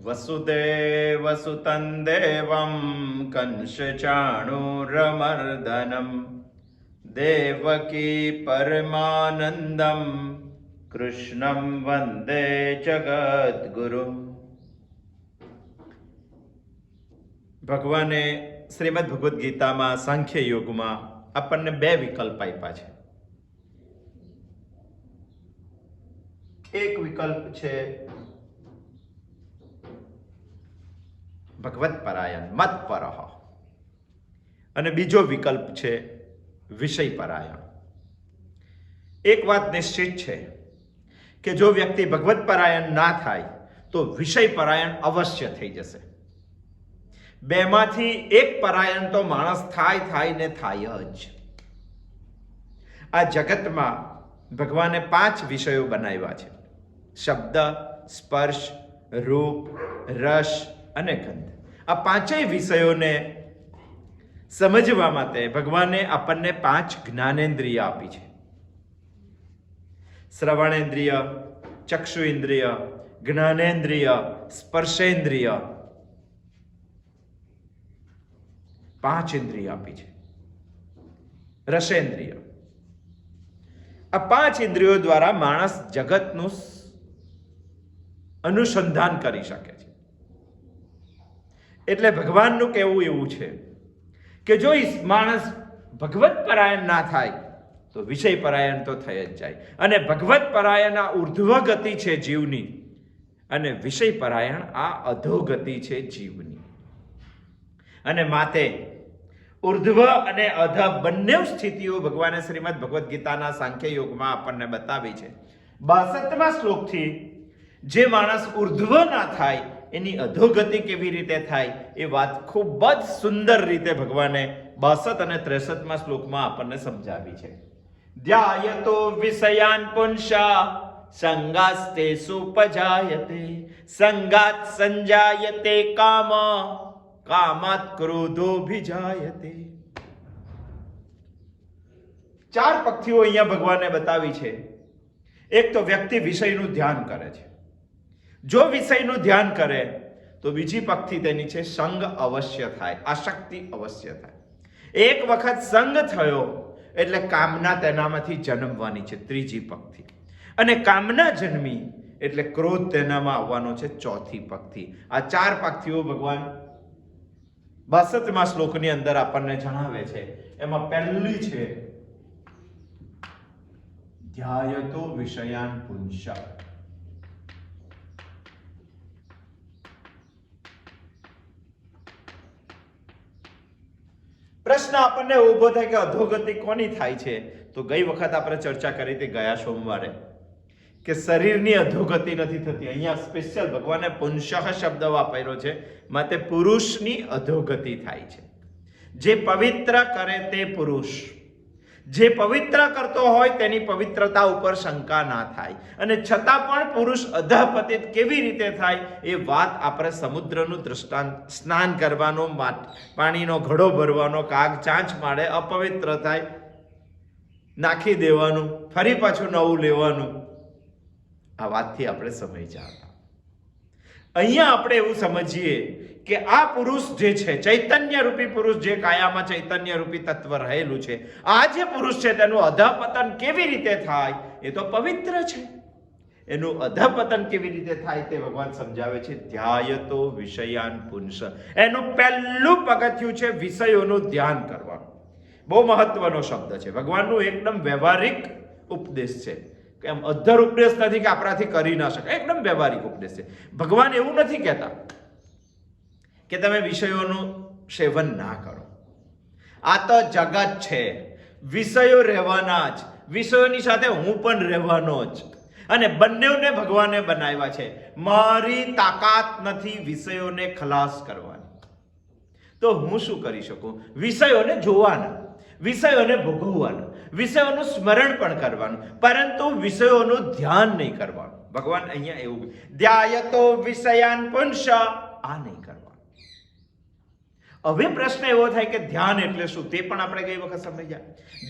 વસુદેવસુતં દેવં કંસચાણૂરમર્દનમ દેવકી પરમાનંદમ કૃષ્ણં વંદે જગદ્ગુરુમ. ભગવાને શ્રીમદ ભગવદ્ ગીતામાં સાંખ્ય યોગમાં આપણને બે વિકલ્પ આપ્યા છે. એક વિકલ્પ છે ભગવત પરાયણ મત પરહ અને બીજો વિકલ્પ છે વિષય પરાયણ. એક વાત નિશ્ચિત છે કે જો વ્યક્તિ ભગવત પરાયણ ના થાય તો વિષય પરાયણ અવશ્ય થઈ જશે. બેમાંથી એક પરાયણ તો માણસ થાય ને થાય જ. આ જગતમાં ભગવાને 5 વિષયો બનાવ્યા છે: શબ્દ, સ્પર્શ, રૂપ, રસ અને ગંધ. આ 5 વિષયોને સમજવા માટે ભગવાને આપણને 5 જ્ઞાનેન્દ્રિય આપી છે: શ્રવણેન્દ્રિય, ચક્ષુ ઇન્દ્રિય, જ્ઞાનેન્દ્રિય, સ્પર્શેન્દ્રિય. 5 ઇન્દ્રિય આપી છે. રસેન્દ્રિય. આ 5 ઇન્દ્રિયો દ્વારા માણસ જગતનું અનુસંધાન કરી શકે છે. એટલે ભગવાનનું કહેવું એવું છે કે જો માણસ ભગવત પરાયણ ના થાય તો વિષય પરાયણ તો થઈ જ જાય. અને ભગવત પરાયણ આ ઉર્ધ્વ ગતિ છે જીવની, અને વિષય પરાયણ આ અધોગતિ છે જીવની. અને માટે ઉર્ધ્વ અને અધ બંને સ્થિતિઓ ભગવાને શ્રીમદ ભગવદ્ ગીતાના સાંખ્ય યોગમાં આપણને બતાવી છે. 62મા શ્લોકથી જે માણસ ઉર્ધ્વ ના થાય એની અધોગતિ કેવી રીતે થાય એ વાત ખૂબ જ સુંદર રીતે ભગવાને 62 અને 63મા શ્લોકમાં આપણને સમજાવી છે. ધ્યાયતો વિષયાન પુંસા સંગાસ્તે સુપજાયતે સંગાત સંજાયતે કામ કામાત ક્રોધોભિજાયતે. 4 પંક્તિઓ અહીંયા ભગવાને બતાવી છે. એક તો વ્યક્તિ વિષયનું ધ્યાન કરે છે. જો વિષયનું ધ્યાન કરે તો બીજી પંક્તિ તેની છે સંગ અવશ્ય થાય, આસક્તિ અવશ્ય થાય. એક વખત સંગ થયો એટલે કામના તેનામાંથી જન્મવાની છે, ત્રીજી પંક્તિ. અને કામના જન્મી એટલે ક્રોધ તેનામાં આવવાનો છે, ચોથી પંક્તિ. આ 4 પંક્તિઓ ભગવાન 62મા શ્લોકની અંદર આપણને જણાવે છે. એમાં પહેલી છે ધ્યાયતો વિષયાન પુંસા. પ્રશ્ન આપણને ઉભો થાય કે અધોગતિ કોની થાય છે? તો ગઈ વખત આપણે ચર્ચા કરી હતી ગયા સોમવારે કે શરીરની અધોગતિ નથી થતી. અહીંયા સ્પેશિયલ ભગવાને પુંસઃ શબ્દ વાપર્યો છે, માટે પુરુષની અધોગતિ થાય છે. જે પવિત્ર કરે તે પુરુષ, જે પવિત્ર કરતો હોય તેની પવિત્રતા ઉપર શંકા ના થાય. અને છતાં પણ પુરુષ અધઃપતિત કેવી રીતે થાય એ વાત આપણે સમુદ્રનું દૃષ્ટાંત, સ્નાન કરવાનો, પાણીનો ઘડો ભરવાનો, કાગ ચાંચ માળે અપવિત્ર થાય, નાખી દેવાનું, ફરી પાછું નવું લેવાનું. આ વાતથી આપણે સમજ્યા. અહીંયા આપણે એવું સમજીએ કે આ પુરુષ જે છે, ચૈતન્ય રૂપી પુરુષ, જે કાયામાં ચૈતન્ય રૂપી તત્વ રહેલું છે, આ જે પુરુષ છે તેનું અધઃપતન કેવી રીતે થાય? એ તો પવિત્ર છે. એનું અધઃપતન કેવી રીતે થાય તે ભગવાન સમજાવે છે. ધ્યાયતો વિષયાન પુંસ. એનું પહેલું પગથિયું છે વિષયોનું ધ્યાન કરવાનું. બહુ મહત્વનો શબ્દ છે. ભગવાનનું એકદમ વ્યવહારિક ઉપદેશ છે. એમ અધર ઉપદેશ નથી કે આપણાથી કરી ના શકાય, એકદમ વ્યવહારિક ઉપદેશ છે. ભગવાન એવું નથી કહેતા કે તમે વિષયોનું સેવન ના કરો. આ તો જગત છે, વિષયો રહેવાના જ, વિષયોની સાથે હું પણ રહેવાનો જ. અને બંનેને ભગવાને બનાવ્યા છે. મારી તાકાત નથી વિષયોને ખલાસ કરવાની, તો હું શું કરી શકું? વિષયોને જોવાના, વિષયોને ભોગવવાના, વિષયોનું સ્મરણ પણ કરવાનું, પરંતુ વિષયોનું ધ્યાન નહીં કરવાનું. ભગવાન અહીંયા એવું ધ્યાયતો વિષયાન પુંસા, આ નહીં કરવાનું. હવે પ્રશ્ન એવો થાય કે ધ્યાન એટલે શું, તે પણ આપણે ગઈ વખત સમજ્યા.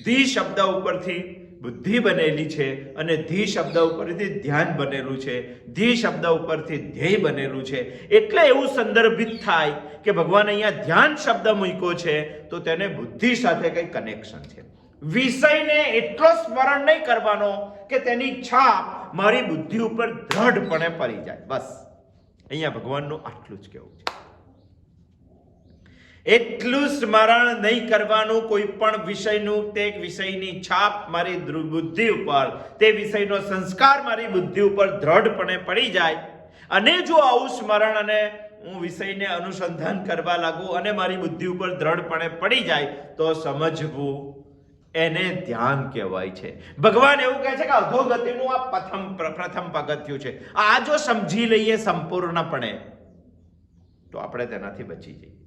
ધી શબ્દ ઉપરથી બુદ્ધિ બનેલી છે અને ધી શબ્દ ઉપરથી ધ્યાન બનેલું છે, ધી શબ્દ ઉપરથી ધ્યેય બનેલું છે. એટલે એવું સંદર્ભિત થાય કે ભગવાન અહીંયા ધ્યાન શબ્દ મૂક્યો છે તો તેને બુદ્ધિ સાથે કઈ કનેક્શન છે. વિષયને એટલો સ્મરણ નહીં કરવાનો કે તેની છાપ મારી બુદ્ધિ ઉપર દ્રઢપણે પડી જાય. બસ અહીંયા ભગવાનનું આટલું જ કહેવું છે. એટલું સ્મરણ નહીં કરવાનું કોઈ પણ વિષયનું, તે વિષયની છાપ મારી બુદ્ધિ ઉપર, તે વિષયનો સંસ્કાર મારી બુદ્ધિ ઉપર દ્રઢપણે પડી જાય. અને જો આવું સ્મરણ અને હું વિષયને અનુસંધાન કરવા લાગુ અને મારી બુદ્ધિ ઉપર દ્રઢપણે પડી જાય તો સમજવું, એને ધ્યાન કહેવાય છે. ભગવાન એવું કહે છે કે અધોગતિનું આ પ્રથમ પગથિયું છે. આ જો સમજી લઈએ સંપૂર્ણપણે તો આપણે તેનાથી બચી જઈએ છીએ.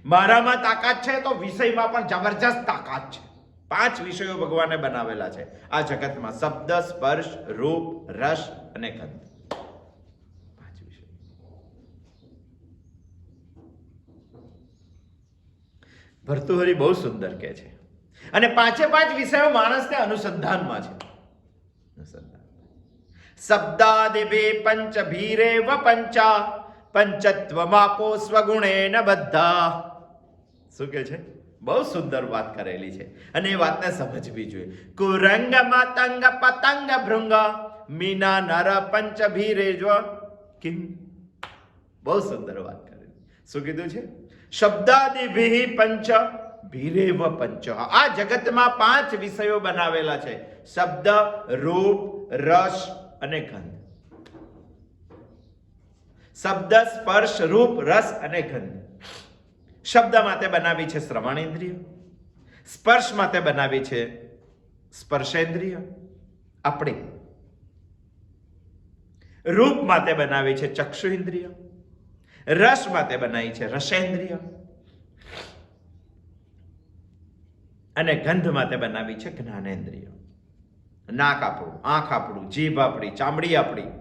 મારામાં તાકાત છે તો વિષયમાં પણ જબરજસ્ત તાકાત છે. 5 વિષયો ભગવાને બનાવેલા છે આ જગતમાં: શબ્દ, સ્પર્શ, રૂપ, રસ અને ગંધ. 5 વિષયો. ભર્તૃહરિ બહુ સુંદર કહે છે અને 5 વિષયો માણસને અનુસંધાનમાં છે. શબ્દાદિભે પંચ ભીરેવ પંચા પંચત્વમાપો સ્વગુણેન બધા. શું કે છે? બહુ સુંદર વાત કરેલી છે અને એ વાતને સમજવી જોઈએ. કુરંગ માતંગ પતંગ ભૃંગ મીના નર પંચ ભીરેજ કિમ. બહુ સુંદર વાત કરેલી. શું કીધું છે? શબ્દાદિભિ પંચ ભીરેવ પંચ. આ જગતમાં 5 વિષયો બનાવેલા છે: શબ્દ, રૂપ, રસ અને ગંધ. શબ્દ, સ્પર્શ, રૂપ, રસ અને ગંધ. શબ્દ માટે બનાવી છે શ્રવણેન્દ્રિય, સ્પર્શ માટે બનાવી છે સ્પર્શેન્દ્રિય આપણી, રૂપ માટે બનાવી છે ચક્ષુ ઇન્દ્રિય, રસ માટે બનાવી છે રસેન્દ્રિય અને ગંધ માટે બનાવી છે જ્ઞાનેન્દ્રિય. નાક આપણું, આંખ આપણું, જીભ આપણી, ચામડી આપણી,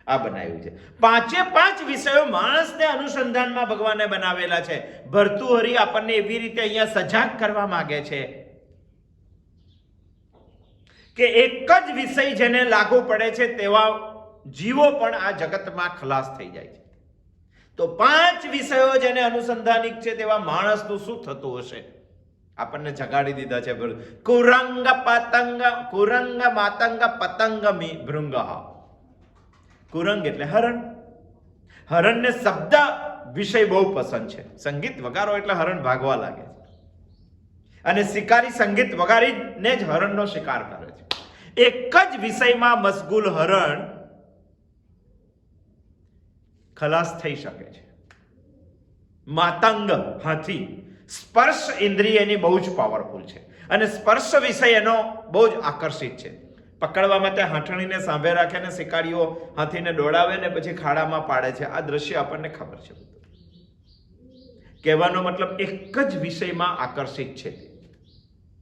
આ બનાવ્યું છે. 5 વિષયો માણસને અનુસંધાનમાં ભગવાને બનાવેલા છે. ભર્તૃહરિ આપણને એવી રીતે અહીંયા સજાગ કરવા માંગે છે કે એક જ વિષય જેને લાગુ પડે છે તેવા જીવો પણ આ જગતમાં ખલાસ થઈ જાય છે. તો 5 વિષયો જેને અનુસંધાનિક છે તેવા માણસનું શું થતું હશે? આપણને જગાડી દીધા છે. કુરંગ માતંગ પતંગ ભૃંગ. કુરંગ એટલે હરણ. હરણને શબ્દ વિષય બહુ પસંદ છે. સંગીત વગાડો એટલે હરણ ભાગવા લાગે છે અને શિકારી સંગીત વગાડીને જ હરણનો શિકાર કરે છે. એક જ વિષયમાં મશગુલ હરણ ખલાસ થઈ શકે છે. માતંગ હાથી. સ્પર્શ ઇન્દ્રિય એની બહુ જ પાવરફુલ છે અને સ્પર્શ વિષય એનો બહુ જ આકર્ષિત છે. પકડવા માટે હાથણીને સાંભે રાખે ને શિકારીઓ હાથીને દોડાવે ને પછી ખાડામાં પાડે છે. આ દ્રશ્ય આપણને ખબર છે. કહેવાનો મતલબ એક જ વિષયમાં આકર્ષિત છે.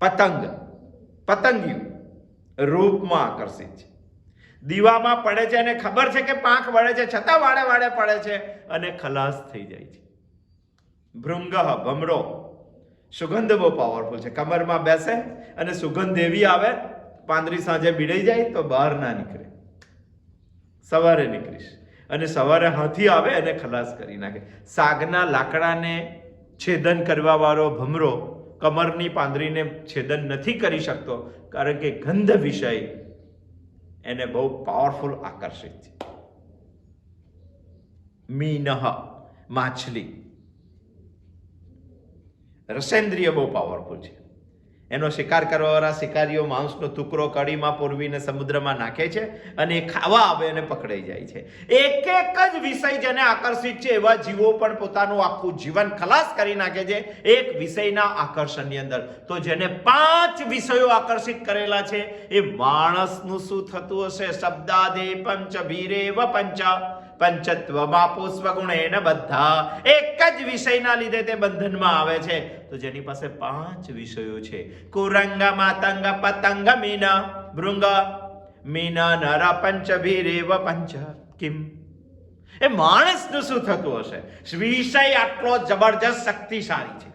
પતંગિયું રૂપમાં આકર્ષિત છે. દીવામાં પડે છે અને ખબર છે કે પાંખ વળે છે છતાં વાળે પડે છે અને ખલાસ થઈ જાય છે. ભૃંગ ભમરો. સુગંધ બહુ પાવરફુલ છે. કમરમાં બેસે અને સુગંધ એવી આવે, પાંદરી સાંજે બીડાઈ જાય તો બહાર ના નીકળે. સવારે નીકળીશ અને સવારે હાથી આવે અને ખલાસ કરી નાખે. સાગના લાકડાને છેદન કરવા વાળો ભમરો કમરની પાંદરીને છેદન નથી કરી શકતો કારણ કે ગંધ વિષય એને બહુ પાવરફુલ આકર્ષિત છે. મીનહ માછલી. રસેન્દ્રિય બહુ પાવરફુલ છે. એનો શિકાર કરવાવાળા શિકારીઓ માંસનો ટુકડો કડીમાં પૂરવીને સમુદ્રમાં નાખે છે અને એ ખાવા આવે અને પકડાઈ જાય છે. એક જ વિષય જેને આકર્ષિત છે એવા જીવો પણ પોતાનું આખું જીવન ખલાસ કરી નાખે છે એક વિષયના આકર્ષણની અંદર. તો જેને 5 વિષયો આકર્ષિત કરેલા છે એ માણસનું શું થતું હશે? શબ્દાદે પંચ ભીરેવ પંચા પંચત્વમાપો સ્વગુણેન બધા. એક જ વિષયના લીધે તે બંધનમાં આવે છે. તો જેની પાસે 5 વિષયો છે: કુરંગ માતંગ પતંગ મીન ભૃંગ મીન નર પંચ ભીરેવ પંચ કિમ. એ માણસનું શું થતું હશે? વિષય આટલો જબરજસ્ત શક્તિશાળી છે.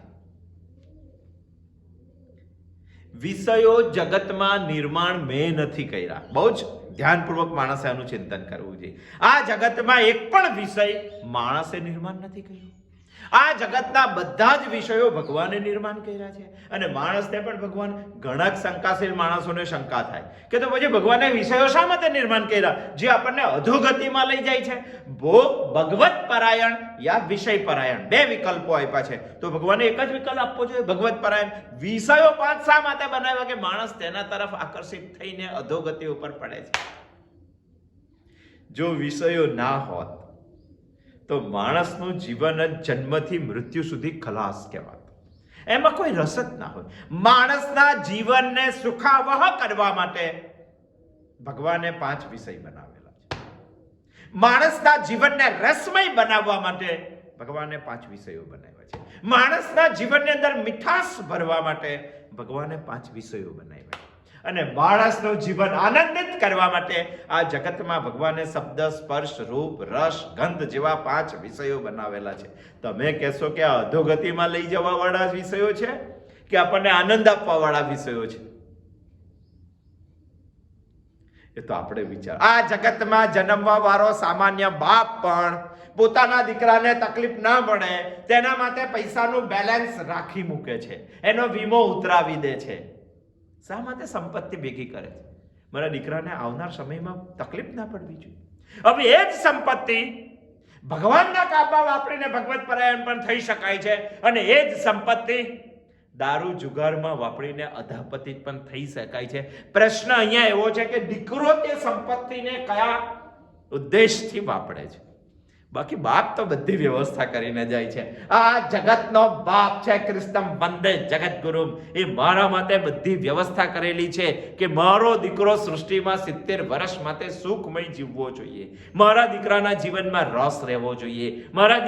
વિષયો જગતમાં નિર્માણ મેં નથી કર્યા. બહુ જ ધ્યાનપૂર્વક માણસે આનું ચિંતન કરવું જોઈએ. આ જગતમાં એક પણ વિષય માણસે નિર્માણ નથી કર્યું. આ જગતના બધા જ વિષયો ભગવાને નિર્માણ કર્યા છે. અને માણસને પણ ભગવાન, ઘણા શંકાશીલ માણસોને શંકા થાય કે તો પછી ભગવાને વિષયો શા માટે નિર્માણ કર્યા જે આપણને અધોગતિમાં લઈ જાય છે? ભગવત પરાયણ યા વિષય પરાયણ બે વિકલ્પો આપ્યા છે. તો ભગવાને એક જ વિકલ્પ આપવો જોઈએ, ભગવત પરાયણ. વિષયો પાંચ શા માટે બનાવ્યા? કે માણસ તેના તરફ આકર્ષિત થઈને અધોગતિ ઉપર પડે છે. જો વિષયો ના હોત તો માણસનું જીવન જ જન્મથી મૃત્યુ સુધી ખલાસ કહેવાતું. એમાં કોઈ રસ જ ના હોય. માણસના જીવનને સુખાવહ કરવા માટે ભગવાને 5 વિષય બનાવેલા છે. માણસના જીવનને રસમય બનાવવા માટે ભગવાને 5 વિષયો બનાવ્યા છે. માણસના જીવનની અંદર મીઠાશ ભરવા માટે ભગવાને 5 વિષયો બનાવ્યા છે. અને માણસનું જીવન આનંદિત કરવા માટે આ જગતમાં ભગવાને શબ્દ, સ્પર્શ, રૂપ, રસ, ગંધ જેવા 5 વિષયો બનાવેલા છે. તમે કહેશો કે આ અધોગતિમાં લઈ જવા વાળા વિષયો છે કે આપણને આનંદ આપવા વાળા વિષયો છે? એ તો આપણે વિચાર. આ જગતમાં જન્મવા વાળો સામાન્ય બાપ પણ પોતાના દીકરાને તકલીફ ના પડે તેના માટે પૈસાનું બેલેન્સ રાખી મૂકે છે, એનો વીમો ઉતરાવી દે છે. શા માટે? સંપત્તિ ભેગી કરે છે. મારા દીકરાને આવનાર સમયમાં તકલીફ ના પડવી જોઈએ. હવે એ જ સંપત્તિ ભગવાનના કામમાં વાપરીને ભગવત પરાયણ પણ થઈ શકાય છે. અને એ જ સંપત્તિ દારૂ જુગારમાં વાપરીને અધાપતિત પણ થઈ શકાય છે. પ્રશ્ન અહીંયા એવો છે કે દીકરો તે સંપત્તિને કયા ઉદ્દેશથી વાપરે છે? બાકી બાપ તો બધી વ્યવસ્થા કરીને જાય છે. આ જગતનો બાપ છે કૃષ્ણમ વંદે જગતગુરુ. એ મારા માટે બધી વ્યવસ્થા કરેલી છે કે મારો દીકરો સૃષ્ટિમાં 70 વર્ષ માટે સુખમય જીવવો જોઈએ. મારા દીકરાના જીવનમાં રસ રહેવો જોઈએ. મારા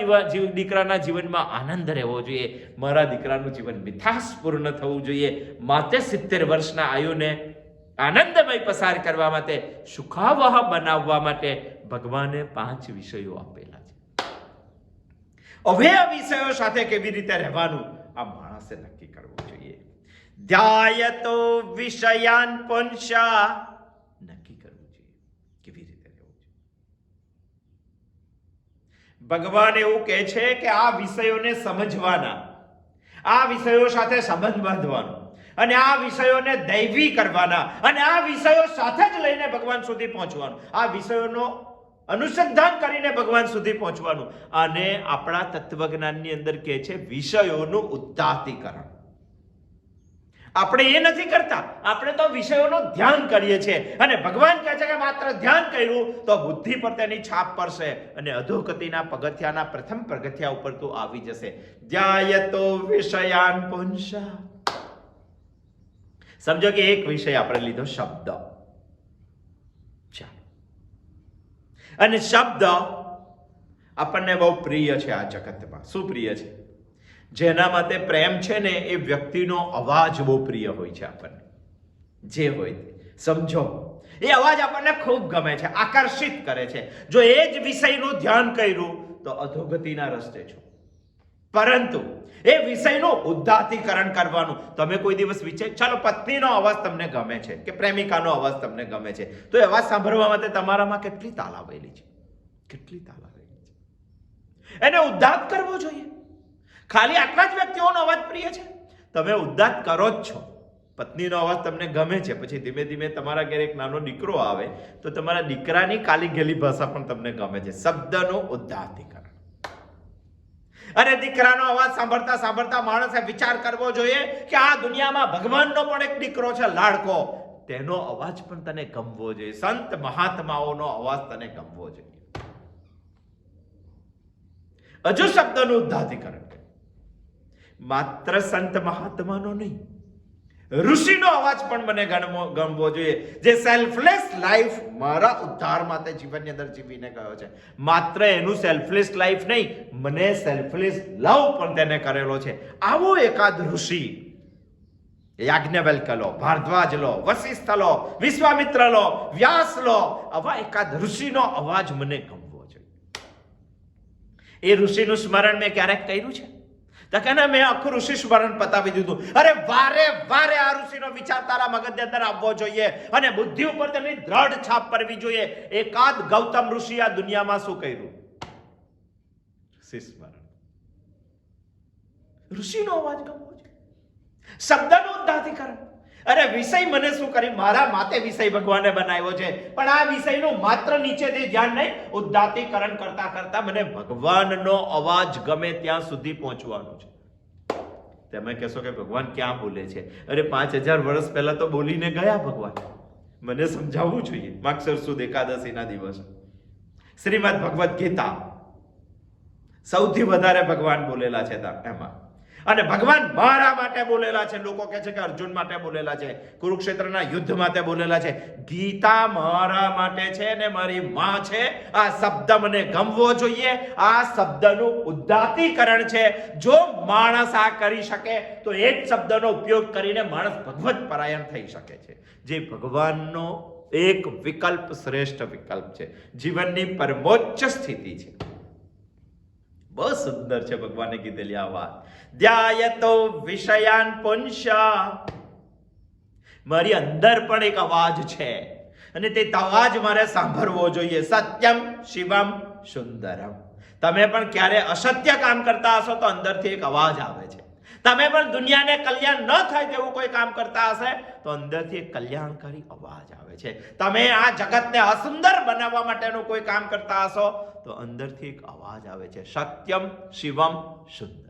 દીકરાના જીવનમાં આનંદ રહેવો જોઈએ. મારા દીકરાનું જીવન મીઠાશપૂર્ણ થવું જોઈએ. માટે 70 વર્ષના આયુને આનંદમય પસાર કરવા માટે, સુખાવહ બનાવવા માટે ભગવાને 5 વિષયો આપેલા છે. હવે આ વિષયો સાથે કેવી રીતે રહેવાનું આ માણસે નક્કી કરવું જોઈએ. ધ્યાયતો વિષયાન પુંસા, નક્કી કરવું જોઈએ કેવી રીતે રહેવું છે. ભગવાન એવું કહે છે કે આ વિષયોને સમજવાના, આ વિષયો સાથે સંબંધ બાંધવાનો અને આ વિષયોને દૈવી કરવાના અને આ વિષયો સાથે જ લઈને ભગવાન સુધી પહોંચવાનું, આ વિષયોનો અનુસંધાન કરીને ભગવાન સુધી પહોંચવાનું. અને આપણા તત્વજ્ઞાનની અંદર કહે છે વિષયોનું ઉદ્ધાતીકરણ. આપણે એ નથી કરતા, આપણે તો વિષયોનું ધ્યાન કરીએ છીએ. અને ભગવાન કહે છે કે માત્ર ધ્યાન કર્યું તો બુદ્ધિ પર તેની છાપ પડશે અને અધોગતિના પગથિયાના પ્રથમ પગથિયા ઉપર તો આવી જશે. ધ્યાયતો વિષયાન પુંસા. સમજો કે એક વિષય આપણે લીધો શબ્દ. અને શબ્દ આપણને બહુ પ્રિય છે. આ જગતમાં શું પ્રિય છે? જેના માટે પ્રેમ છે ને એ વ્યક્તિનો અવાજ બહુ પ્રિય હોય છે આપણને. જે હોય સમજો એ અવાજ આપણને ખૂબ ગમે છે, આકર્ષિત કરે છે. જો એ જ વિષયનું ધ્યાન કર્યું તો અધોગતિના રસ્તે છો. પરંતુ એ વિષયનું ઉદ્ધાતીકરણ કરવાનું. તમે કોઈ દિવસ વિચાર, ચાલો પત્નીનો અવાજ તમને ગમે છે કે પ્રેમિકાનો અવાજ તમને ગમે છે, તો એ અવાજ સાંભળવા માટે તમારામાં કેટલી તાલ આવેલી છે, કેટલી તાલ આવેલી છે. એને ઉદ્ધાત કરવો જોઈએ. ખાલી આટલા જ વ્યક્તિઓનો અવાજ પ્રિય છે, તમે ઉદ્ધાત કરો જ છો. પત્નીનો અવાજ તમને ગમે છે, પછી ધીમે ધીમે તમારા ઘરે એક નાનો દીકરો આવે તો તમારા દીકરાની કાલી ગેલી ભાષા પણ તમને ગમે છે. શબ્દનું ઉદ્ધાતીકરણ. અને દીકરાનો અવાજ સાંભળતા સાંભળતા માણસે વિચાર કરવો જોઈએ કે આ દુનિયામાં ભગવાનનો પણ એક દીકરો છે લાડકો, તેનો અવાજ પણ તને ગમવો જોઈએ. સંત મહાત્માઓનો અવાજ તને ગમવો જોઈએ. હજુ શબ્દનું ઉદ્ધાતીકરણ. માત્ર સંત મહાત્માનો નહીં, ઋષિનો અવાજ પણ મને ગમવો જોઈએ, જે સેલ્ફલેસ લાઈફ મારા ઉદ્ધાર માટે જીવનની અંદર જીવીને ગયો છે. માત્ર એનું સેલ્ફલેસ લાઈફ નહીં, મને સેલ્ફલેસ લવ પણ તેને કરેલો છે. આવો એકાદ ઋષિ, યાજ્ઞવલ્ક્ય લો, ભારદ્વાજ લો, વશિષ્ઠ લો, વિશ્વામિત્ર લો, વ્યાસ લો, આવા એકાદ ઋષિનો અવાજ મને ગમવો જોઈએ. એ ઋષિનું સ્મરણ મેં ક્યારેક કર્યું છે? તો કે ના, મેં આખું ઋષિ સ્મરણ પતાવી દીધું. અરે વારે વારે આ ઋષિનો વિચાર તારા મગજની અંદર આવવો જોઈએ અને બુદ્ધિ ઉપર તેની દ્રઢ છાપ પડવી જોઈએ. એકાદ ગૌતમ ઋષિ આ દુનિયામાં શું કર્યું? ઋષિ સ્મરણ. ઋષિનો અવાજ ગમવો છે, શબ્દનું ઉદ્ધાતીકરણ. અરે વિષય મને શું કરી, મારા માતે વિષય ભગવાને બનાવ્યો છે, પણ આ વિષયનું માત્ર નીચેથી ધ્યાન નહીં, ઉદ્ધાતીકરણ કરતા કરતા મને ભગવાનનો અવાજ ગમે ત્યાં સુધી પહોંચવાનું છે. તમે કહેશો કે ભગવાન ક્યાં બોલે છે? અરે 5000 વર્ષ પહેલા તો બોલીને ગયા ભગવાન. મને સમજાવવું જોઈએ. માગસર સુદ એકાદશીના દિવસે શ્રીમદ ભગવદ ગીતા સૌથી વધારે ભગવાન બોલેલા છે એમાં. અને ભગવાન મારા માટે બોલેલા છે. લોકો કહે છે કે અર્જુન માટે બોલેલા છે, કુરુક્ષેત્રના યુદ્ધ માટે બોલેલા છે. ગીતા મારા માટે છે ને મારી માં છે. આ શબ્દ મને ગમવો જોઈએ. આ શબ્દનું ઉદ્ધાતીકરણ છે. જો માણસ આ કરી શકે તો એ જ શબ્દનો ઉપયોગ કરીને માણસ ભગવત પરાયણ થઈ શકે છે. જે ભગવાનનો એક વિકલ્પ, શ્રેષ્ઠ વિકલ્પ છે, જીવનની પરમોચ્ચ સ્થિતિ છે. બહુ સુંદર છે ભગવાને કીધેલી આ વાત. ધ્યાયતો વિષયાન પુંસા. મારી અંદર પણ એક અવાજ છે અને તે અવાજ મારે સાંભળવો જોઈએ. સત્યમ શિવમ સુંદરમ. તમે પણ ક્યારે અસત્ય કામ કરતા હશો તો અંદરથી એક અવાજ આવે છે. તમે પણ દુનિયાને કલ્યાણ ન થાય તેવું કોઈ કામ કરતા હશે તો અંદરથી એક કલ્યાણકારી અવાજ આવે છે. તમે આ જગતને અસુંદર બનાવવા માટેનું કોઈ કામ કરતા હશો તો અંદરથી એક અવાજ આવે છે, સત્યમ શિવમ સુંદર.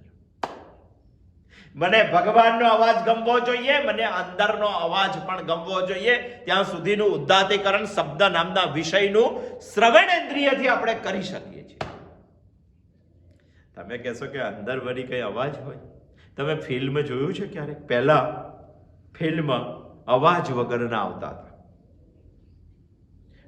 મને ભગવાનનો અવાજ ગમવો જોઈએ, મને અંદરનો અવાજ પણ ગમવો જોઈએ. ત્યાં સુધીનું ઉદ્ધાતીકરણ શબ્દ નામના વિષયનું શ્રવણેન્દ્રિયથી આપણે કરી શકીએ છીએ. તમે કહેશો કે અંદર વળી કઈ અવાજ હોય? તમે ફિલ્મ જોયું છે ક્યારેક? પહેલા ફિલ્મ અવાજ વગરના આવતા હતા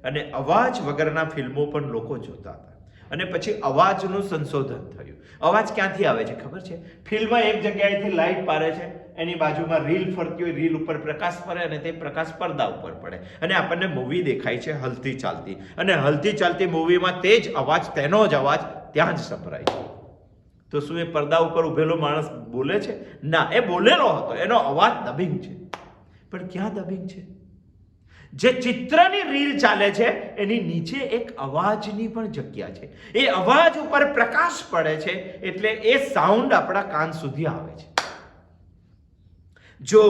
અને અવાજ વગરના ફિલ્મો પણ લોકો જોતા હતા અને પછી અવાજનું સંશોધન થયું. અવાજ ક્યાંથી આવે છે ખબર છે? ફિલ્મ એક જગ્યાએથી લાઈટ પારે છે, એની બાજુમાં રીલ ફરતી હોય, રીલ ઉપર પ્રકાશ પડે અને તે પ્રકાશ પડદા ઉપર પડે અને આપણને મૂવી દેખાય છે હલતી ચાલતી, અને હલતી ચાલતી મૂવીમાં તે જ અવાજ, તેનો જ અવાજ ત્યાં જ સંભળાય છે. તો શું એ પડદા ઉપર ઉભેલો માણસ બોલે છે? ના, એ બોલેલો હતો, એનો અવાજ ડબિંગ છે. પણ ક્યાં ડબિંગ છે? જે ચિત્રની રીલ ચાલે છે એની નીચે એક અવાજની પણ જગ્યા છે. એ અવાજ ઉપર પ્રકાશ પડે છે એટલે એ સાઉન્ડ આપણા કાન સુધી આવે છે. જો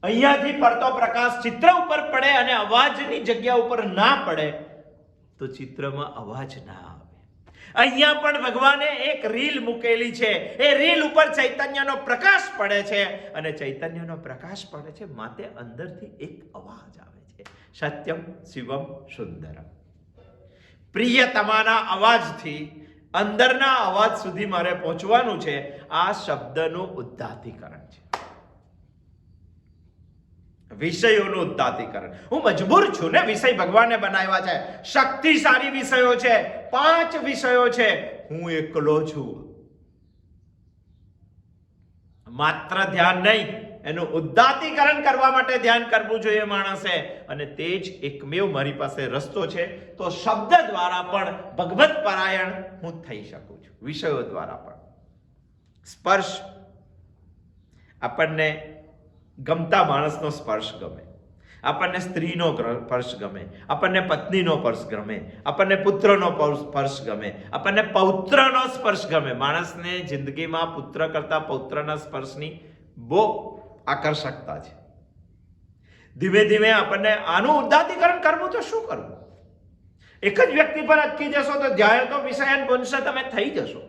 અહીંયાથી પડતો પ્રકાશ ચિત્ર ઉપર પડે અને અવાજની જગ્યા ઉપર ના પડે તો ચિત્રમાં અવાજ ના આવે. અહીંયા પણ ભગવાને એક રીલ મૂકેલી છે. એ રીલ ઉપર ચૈતન્યનો પ્રકાશ પડે છે અને ચૈતન્યનો પ્રકાશ પડે છે માટે અંદરથી એક અવાજ આવે છે, સત્યમ શિવમ સુંદરમ. પ્રિયતમાના અવાજથી અંદરના અવાજ સુધી મારે પહોંચવાનું છે. આ શબ્દનું ઉદ્ધાતીકરણ છે, વિષયોનું ઉદ્ધાતીકરણ. હું મજબૂર છું ને, વિષય ભગવાને બનાવ્યા છે, શક્તિશાળી વિષયો છે, 5 વિષયો છે. હું એકલો છું. માત્ર ધ્યાન નહીં, એનું ઉદ્ધાતીકરણ કરવા માટે ધ્યાન કરવું જોઈએ માણસે, અને તે જ એકમેવ મારી પાસે રસ્તો છે. તો શબ્દ દ્વારા પણ ભગવત પરાયણ હું થઈ શકું છું, વિષયો દ્વારા પણ. સ્પર્શ, આપણને ગમતા માણસનો સ્પર્શ ગમે, આપણને સ્ત્રીનો સ્પર્શ ગમે, આપણને પત્નીનો સ્પર્શ ગમે, આપણને પુત્રનો સ્પર્શ ગમે, આપણને પૌત્રનો સ્પર્શ ગમે. માણસને જિંદગીમાં પુત્ર કરતા પૌત્રના સ્પર્શની બહુ આકર્ષકતા છે. ધીમે ધીમે આપણને આનું ઉદ્ધાતીકરણ કરવું તો શું કરવું? એક જ વ્યક્તિ પર અટકી જશો તો ધ્યાન તો વિષયન પુંસા તમે થઈ જશો,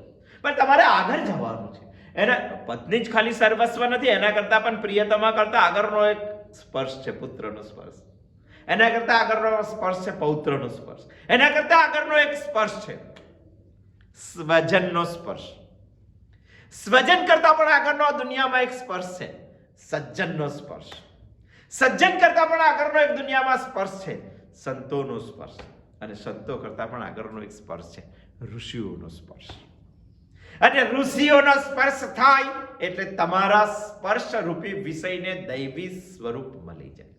પણ તમારે આગળ જવાનું છે. એના પત્ની જ ખાલી સર્વસ્વ નથી, એના કરતા પણ પ્રિયતમા કરતા આગળનો એક સ્પર્શ છે પુત્રનો સ્પર્શ, એના કરતા આગળનો સ્પર્શ છે પૌત્રનો સ્પર્શ, એના કરતા આગળનો એક સ્પર્શ છે સ્વજનનો સ્પર્શ. સ્વજન કરતા પણ આગળનો દુનિયામાં એક સ્પર્શ છે સજ્જનનો સ્પર્શ. સજ્જન કરતા પણ આગળનો એક દુનિયામાં સ્પર્શ છે સંતોનો સ્પર્શ, અને સંતો કરતા પણ આગળનો એક સ્પર્શ છે ઋષિઓનો સ્પર્શ. અને ઋષિઓનો સ્પર્શ થાય એટલે તમારા સ્પર્શ રૂપી વિષયને દૈવી સ્વરૂપ મળી જાય.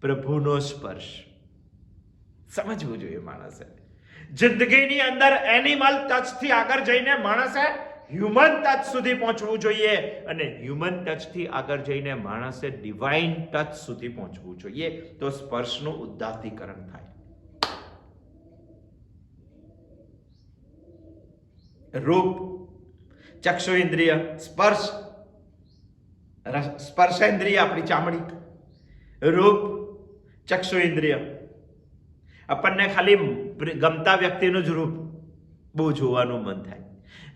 પ્રભુનો સ્પર્શ સમજવું જોઈએ માણસે. જિંદગીની અંદર એનિમલ ટચથી આગળ જઈને માણસે હ્યુમન ટચ સુધી પહોંચવું જોઈએ અને હ્યુમન ટચથી આગળ જઈને માણસે ડિવાઇન ટચ સુધી પહોંચવું જોઈએ, તો સ્પર્શનું ઉદ્દાત્તીકરણ થાય. રૂપ, ચક્ષુ ઇન્દ્રિય, સ્પર્શેન્દ્રિય આપણી ચામડી, રૂપ, ચક્ષુ ઇન્દ્રિય. આપણને ખાલી ગમતા વ્યક્તિનું જ રૂપ બહુ જોવાનું મન થાય.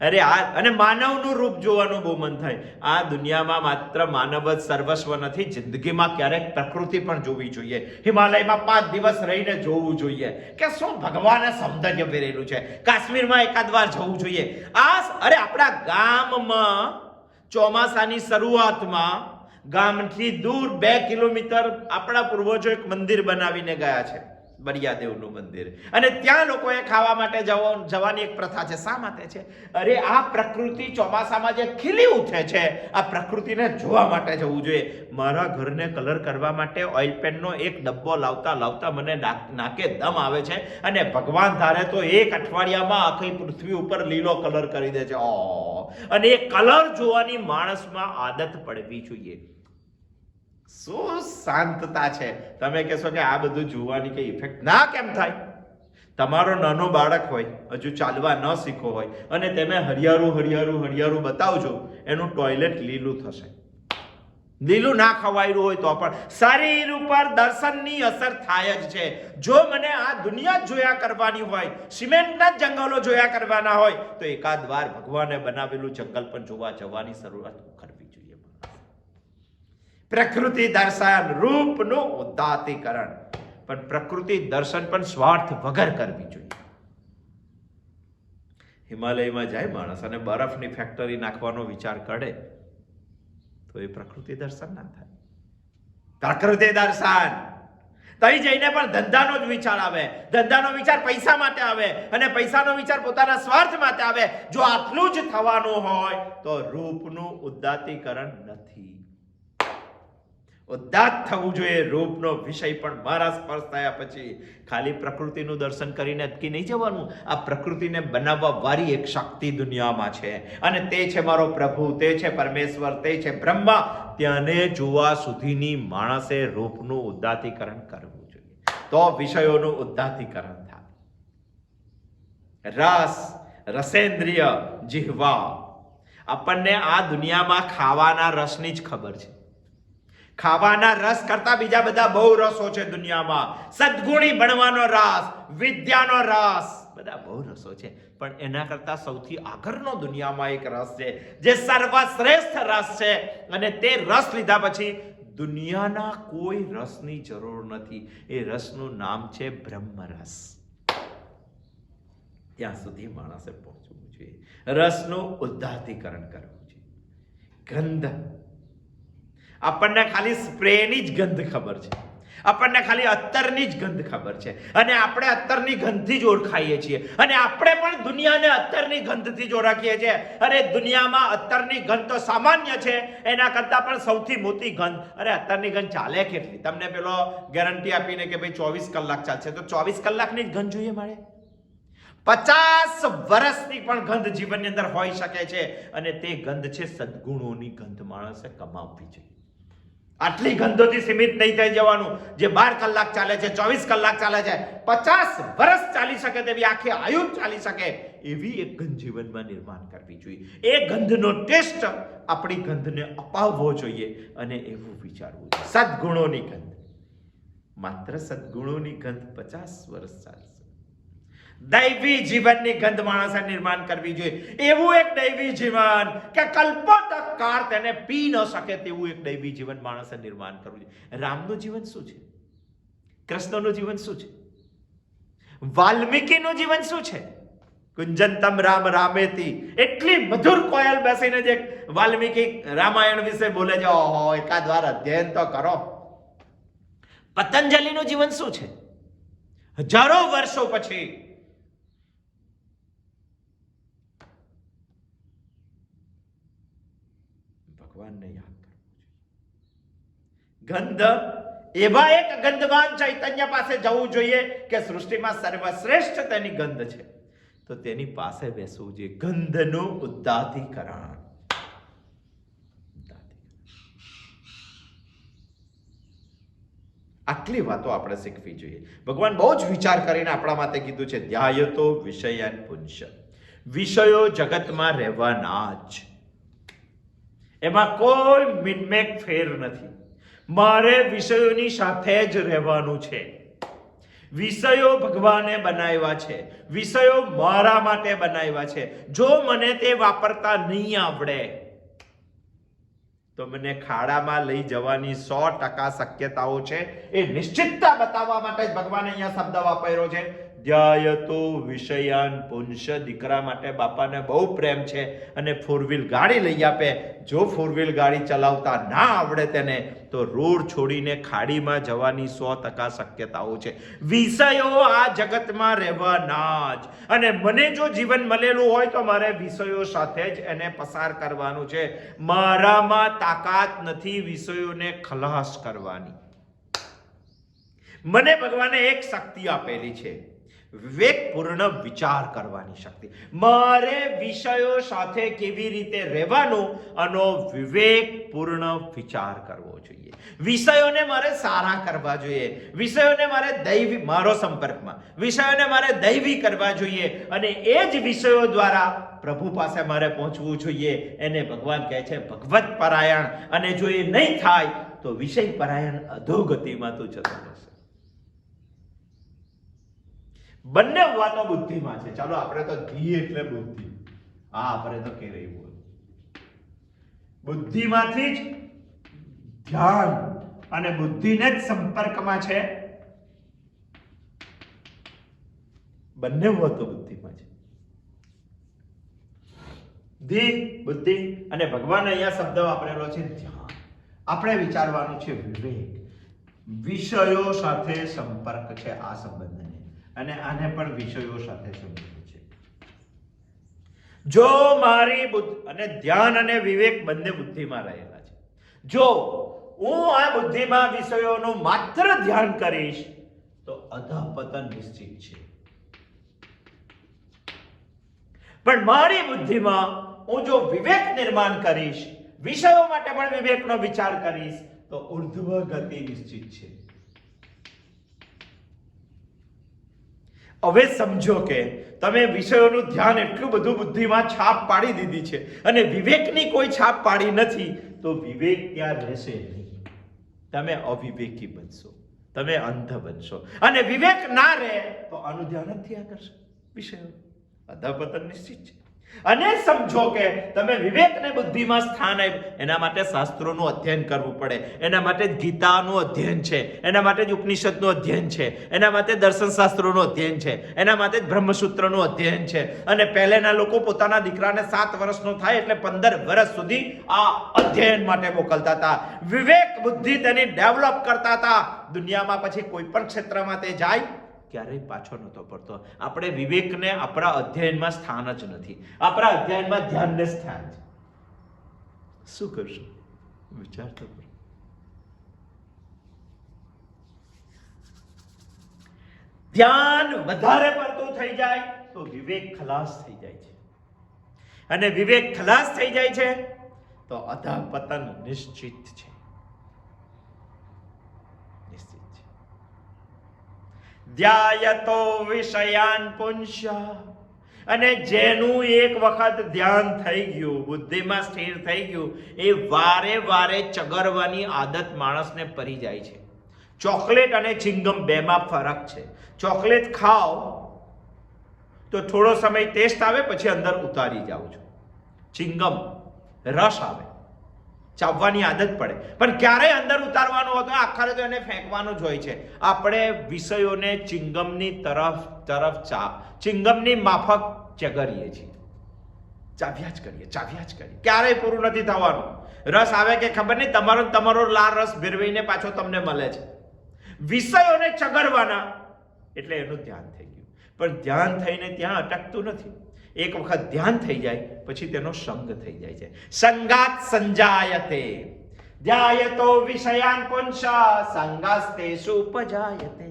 અરે અને માનવનું રૂપ જોવાનું બહુ મન થાય. આ દુનિયામાં માત્ર માનવ જ સર્વસ્વ નથી. જિંદગીમાં ક્યારેક પ્રકૃતિ પણ જોવી જોઈએ. હિમાલયમાં 5 દિવસ રહીને જોવું જોઈએ કે શું ભગવાને સૌંદર્ય વેરેલું છે. કાશ્મીરમાં એકાદ વાર જવું જોઈએ. અરે આપણા ગામમાં ચોમાસાની શરૂઆતમાં ગામથી દૂર 2 કિલોમીટર આપણા પૂર્વજો એક મંદિર બનાવીને ગયા છે, બરિયાદેવનું મંદિર, અને ત્યાં લોકોએ ખાવા માટે જવાની એક પ્રથા છે. શા માટે છે? અરે આ પ્રકૃતિ ચોમાસામાં જે ખીલી ઉઠે છે, આ પ્રકૃતિને જોવા માટે જવું જોઈએ. મારા ઘરને કલર કરવા માટે ઓઇલ પેન્ટનો એક ડબ્બો લાવતા મને નાકે દમ આવે છે, અને ભગવાન ધારે તો એક અઠવાડિયામાં આખી પૃથ્વી ઉપર લીલો કલર કરી દે છે. અને એ કલર જોવાની માણસમાં આદત પડવી જોઈએ. શું શાંતતા છે! તમે કહેશો કે આ બધું જોવાની કઈ ઇફેક્ટ ના કેમ થાય? તમારો નાનો બાળક હોય, હજુ ચાલવા ન શીખો હોય, અને તમે હરિયાળું બતાવજો, એનું ટોયલેટ લીલું થશે. લીલું ના ખવાયેલું હોય તો પણ શરીર ઉપર દર્શનની અસર થાય જ છે. જો મને આ દુનિયા જોયા કરવાની હોય, સિમેન્ટના જંગલો જોયા કરવાના હોય, તો એકાદ વાર ભગવાને બનાવેલું જંગલ પણ જોવા જવાની શરૂઆત કરવી જોઈએ. પ્રકૃતિ દર્શન, રૂપનું ઉદ્દાત્તીકરણ, પણ પ્રકૃતિ દર્શન પણ સ્વાર્થ વગર કરવી જોઈએ. હિમાલયમાં જાય માણસ અને બરફની ફેક્ટરી નાખવાનો વિચાર કરે તો એ પ્રકૃતિ દર્શન ના થાય. પ્રકૃતિ દર્શન તઈ જઈને પણ ધંધાનો જ વિચાર આવે. ધંધાનો વિચાર પૈસા માટે આવે, અને પૈસાનો વિચાર પોતાના સ્વાર્થ માટે આવે. જો આટલું જ થવાનું હોય તો રૂપનું ઉદ્દાત્તીકરણ નથી. ઉદ્દાત થવું જોઈએ. રૂપનો વિષય પણ મારા સ્પર્શ થયા પછી ખાલી પ્રકૃતિનું દર્શન કરીને અટકી નહીં જવાનું. આ પ્રકૃતિને બનાવવા વાળી એક શક્તિ દુનિયામાં છે, અને તે છે મારો પ્રભુ, તે છે પરમેશ્વર, તે છે બ્રહ્મા. ત્યાંને જોવા સુધીની માણસે રૂપનું ઉદ્દાત્તીકરણ કરવું જોઈએ, તો વિષયોનું ઉદ્દાત્તીકરણ થાય. રસ, રસેન્દ્રિય, જીહવા. આપણને આ દુનિયામાં ખાવાના રસની જ ખબર છે. ખાવાના રસ કરતા બીજા બધા બહુ રસો છે દુનિયામાં. સદગુણી બનવાનો રસ, વિદ્યાનો રસ, બધા બહુ રસો છે, પણ એના કરતા સૌથી આગળનો દુનિયામાં એક રસ છે જે સર્વશ્રેષ્ઠ રસ છે, અને તે રસ લીધા પછી દુનિયાના કોઈ રસની જરૂર નથી. એ રસનું નામ છે બ્રહ્મરસ. ત્યાં સુધી માણસે પહોંચવું જોઈએ. રસનું ઉદ્દાત્તીકરણ કરવું જોઈએ. ગંધ, આપણને ખાલી સ્પ્રેની જ ગંધ ખબર છે, આપણને ખાલી અત્તરની જ ગંધ ખબર છે, અને આપણે અત્તરની ગંધથી જ ઓળખાઈએ છીએ, અને આપણે પણ દુનિયાને અત્તરની ગંધથી જ ઓળખીએ છીએ. અરે દુનિયામાં અત્તરની ગંધ તો સામાન્ય છે, એના કરતા પણ સૌથી મોટી ગંધ. અરે અત્તરની ગંધ ચાલે કેટલી? તમને પેલો ગેરંટી આપીને કે ભાઈ 24 કલાક ચાલશે, તો 24 કલાકની જ ગંધ જોઈએ મળે? 50 વર્ષની પણ ગંધ જીવનની અંદર હોઈ શકે છે, અને તે ગંધ છે સદગુણોની ગંધ. માણસે કમાવવી જોઈએ. આટલી ગંધોથી સીમિત નહીં થઈ જવાનું. જે 12 કલાક ચાલે છે, 24 કલાક ચાલે છે, 50 વર્ષ ચાલી શકે તેવી આખી આયુ ચાલી શકે એવી એક ગંધ જીવનમાં નિર્માણ કરવી જોઈએ. એ ગંધનો ટેસ્ટ આપણી ગંધને અપાવવો જોઈએ, અને એવું વિચારવું જોઈએ. સદગુણોની ગંધ, માત્ર સદગુણોની ગંધ 50 વર્ષ ચાલશે. દૈવી જીવનની ગંધ માણસે નિર્માણ કરવી જોઈએ. એવું એક દૈવી જીવન કે કલ્પો તક કાળ તેને પી ન શકે તેવું એક દૈવી જીવન માણસે નિર્માણ કરવું જોઈએ. રામનું જીવન શું છે? કૃષ્ણનું જીવન શું છે? વાલ્મીકીનું જીવન શું છે? કુંજંતમ રામ રામેતિ. એટલી મધુર કોયલ બેસીને જે વાલ્મીકી રામાયણ વિશે બોલે છે, ઓહો, એકાદ વાર અધ્યયન તો કરો. પતંજલિનું જીવન શું છે? હજારો વર્ષો પછી ભગવાનને યાદ કરવું જોઈએ. ગંધ એવા એક ગંધવાન ચૈતન્ય પાસે જવું જોઈએ કે સૃષ્ટિમાં સર્વશ્રેષ્ઠ તેની ગંધ છે, તો તેની પાસે બેસવું જોઈએ. ગંધનું ઉદ્દાતીકરણ. આટલી વાતો આપણે શીખવી જોઈએ. ભગવાન બહુ જ વિચાર કરીને આપણા માટે કીધું છે, ધ્યાયતો વિષયાન પુંસ્ય. વિષયો જગતમાં રહેવાના જ, એમાં કોઈ મિનમેક ફેર નથી. મારે વિષયોની સાથે જ રહેવાનું છે. વિષયો ભગવાને બનાવ્યા છે, વિષયો મારા માટે બનાવ્યા છે. જો મને તે વાપરતા નહીં આવડે તો મને ખાડામાં લઈ જવાની 100% શક્યતાઓ છે. એ નિશ્ચિતતા બતાવવા માટે જ ભગવાને અહીંયા શબ્દ વાપર્યો છે, ધ્યાયતો વિષયાન પુંસ્ય. દીકરા માટે બાપાને બહુ પ્રેમ છે અને 4 વ્હીલ ગાડી લઈ આપે. જો 4 વ્હીલ ગાડી ચલાવતા ના આવડે તેને, તો રોડ છોડીને ખાડીમાં જવાની 100% શક્યતાઓ છે. વિષયો આ જગતમાં રહેવાના જ, અને મને જો જીવન મળેલું હોય તો મારે વિષયો સાથે જ એને પસાર કરવાનું છે. મારામાં તાકાત નથી વિષયોને ખલાસ કરવાની. મને ભગવાને એક શક્તિ આપેલી છે, વિવેકપૂર્ણ વિચાર કરવાની શક્તિ. મારે વિષયો સાથે કેવી રીતે રહેવાનું આનો વિવેકપૂર્ણ વિચાર કરવો જોઈએ. વિષયોને મારે સારા કરવા જોઈએ, વિષયોને મારે દૈવી, મારો સંપર્કમાં વિષયોને મારે દૈવી કરવા જોઈએ, અને એ જ વિષયો દ્વારા પ્રભુ પાસે મારે પહોંચવું જોઈએ. એને ભગવાન કહે છે ભગવત પરાયણ. અને જો એ નહીં થાય તો વિષય પરાયણ અધોગતિમાં તો જતો રહેશે. બંને વાતો બુદ્ધિમાં છે. ચાલો આપણે તો ધી એટલે બુદ્ધિ, આપણે તો કે રહી બોલ. બુદ્ધિમાંથી જ ધ્યાન અને બુદ્ધિને જ સંપર્કમાં છે. બંને વાતો બુદ્ધિમાં છે. ધી, બુદ્ધિ, અને ભગવાને અહીંયા શબ્દ વાપરેલો છે ધ્યાન. આપણે વિચારવાનું છે વિવેક. વિષયો સાથે સંપર્ક છે આ સંબંધને, અને આને પણ વિષયો સાથે સંબંધ છે. જો મારી બુદ્ધિ અને ધ્યાન અને વિવેક બંને બુદ્ધિમાં રહેલા છે. જો હું આ બુદ્ધિમાં વિષયોનું માત્ર ધ્યાન કરીશ તો અધઃપતન નિશ્ચિત છે. પણ મારી બુદ્ધિમાં હું જો વિવેક નિર્માણ કરીશ, વિષયો માટે પણ વિવેકનો વિચાર કરીશ, તો ઉર્ધ્વ ગતિ નિશ્ચિત છે. હવે સમજો કે તમે વિષયોનું ધ્યાન એટલું બધું બુદ્ધિમાં છાપ પાડી દીધી છે અને વિવેકની કોઈ છાપ પાડી નથી, તો વિવેક ત્યાં રહેશે નહીં. તમે અવિવેકી બનશો, તમે અંધ બનશો, અને વિવેક ના રહે તો આનું ધ્યાન જ થયા કરશે. વિષયો અધઃપતન નિશ્ચિત છે. અને સમજો કે તમે વિવેકને બુદ્ધિમાં સ્થાન આપ્યું, એના માટે શાસ્ત્રોનું અધ્યયન કરવું પડે. એના માટે જ ગીતાનું અધ્યયન છે, એના માટે જ ઉપનિષદનું અધ્યયન છે, એના માટે દર્શન શાસ્ત્રોનું અધ્યયન છે, એના માટે જ બ્રહ્મસૂત્રનું અધ્યયન છે. અને પહેલેના લોકો પોતાના દીકરાને 7 વર્ષનો થાય એટલે 15 વર્ષ સુધી આ અધ્યયન માટે મોકલતા હતા. વિવેક બુદ્ધિ તેની ડેવલપ કરતા હતા. દુનિયામાં પછી કોઈ પણ ક્ષેત્રમાં તે જાય ક્યારેય પાછો નતો પડતો. આપણે વિવેકને આપણા અધ્યયનમાં સ્થાન જ નથી. આપણા અધ્યયનમાં ધ્યાનને સ્થાન છે. શું કરશું? વિચાર તો કરો. ધ્યાન વધારે પડતું થઈ જાય તો વિવેક ખલાસ થઈ જાય છે, અને વિવેક ખલાસ થઈ જાય છે તો અધઃપતન નિશ્ચિત છે. ધ્યાયતો વિષયાન પુંસ્ય. અને જેનું એક વખત ધ્યાન થઈ ગયું, બુદ્ધિમાં સ્થિર થઈ ગયું, એ વારે વારે ચગરવાની આદત માણસને પડી જાય છે. ચોકલેટ અને ચિંગમ બેમાં ફરક છે. ચોકલેટ ખાઓ તો થોડો સમય ટેસ્ટ આવે, પછી અંદર ઉતારી જાઓ છો. ચિંગમ રસ આવે, ચાવવાની આદત પડે, પણ ક્યારેય અંદર ઉતારવાનું હોતું આખરે તો એને ફેંકવાનું જ હોય છે. આપણે વિષયોને ચિંગમની તરફ ચિંગમની માફક ચગરીએ છીએ, ચાવ્યા જ કરીએ. ક્યારેય પૂરું નથી થવાનું. રસ આવે કે ખબર નહીં, તમારો લાલ રસ ભેરવીને પાછો તમને મળે છે. વિષયોને ચગરવાના એટલે એનું ધ્યાન થઈ ગયું. પણ ધ્યાન થઈને ત્યાં અટકતું નથી. એક વખત ધ્યાન થઈ જાય પછી તેનો સંગ થઈ જાય છે. સંગાત સંજાયતે. ધ્યાયતો વિષયાન પુંસા સંગાસ્તેષુ ઉપજાયતે.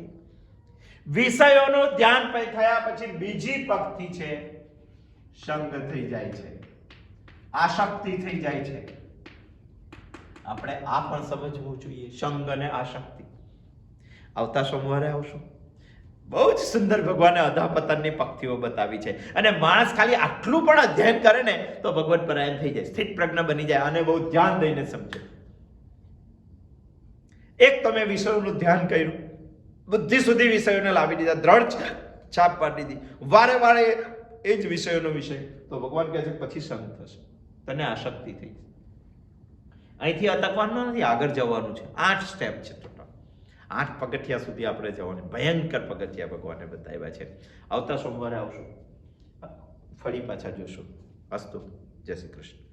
વિષયોનું ધ્યાન થયા પછી બીજી પંક્તિ છે સંગ થઈ જાય છે, આસક્તિ થઈ જાય છે. આપણે આ પણ સમજવું જોઈએ, સંગ અને આસક્તિ. આવતા સોમવારે આવશું. બહુ જ સુંદર ભગવાને અધઃપતનની પંક્તિઓ બતાવી છે. અને માણસ ખાલી આટલું પણ અધ્યયન કરે ને તો ભગવત પરાયણ થઈ જાય, સ્થિત પ્રજ્ઞ બની જાય. અને બહુ ધ્યાન દઈને સમજો. એક તમે વિષયોનું ધ્યાન કર્યું, બુદ્ધિ સુધી વિષયોને લાવી દીધા, દ્રઢ છાપ પાડી દીધી, વારે વારે એ જ વિષયોનો વિષય, તો ભગવાન કહે છે પછી સંગ થશે, તને આસક્તિ થઈ. અહીંથી અટકવાનું નથી, આગળ જવાનું છે. 8 સ્ટેપ છે ટોટલ, 8 પગથિયા સુધી આપણે જવાનું. ભયંકર પગથિયા ભગવાને બતાવ્યા છે. આવતા સોમવારે આવશું, ફરી પાછા જોશું. અસ્તુ. જય શ્રી કૃષ્ણ.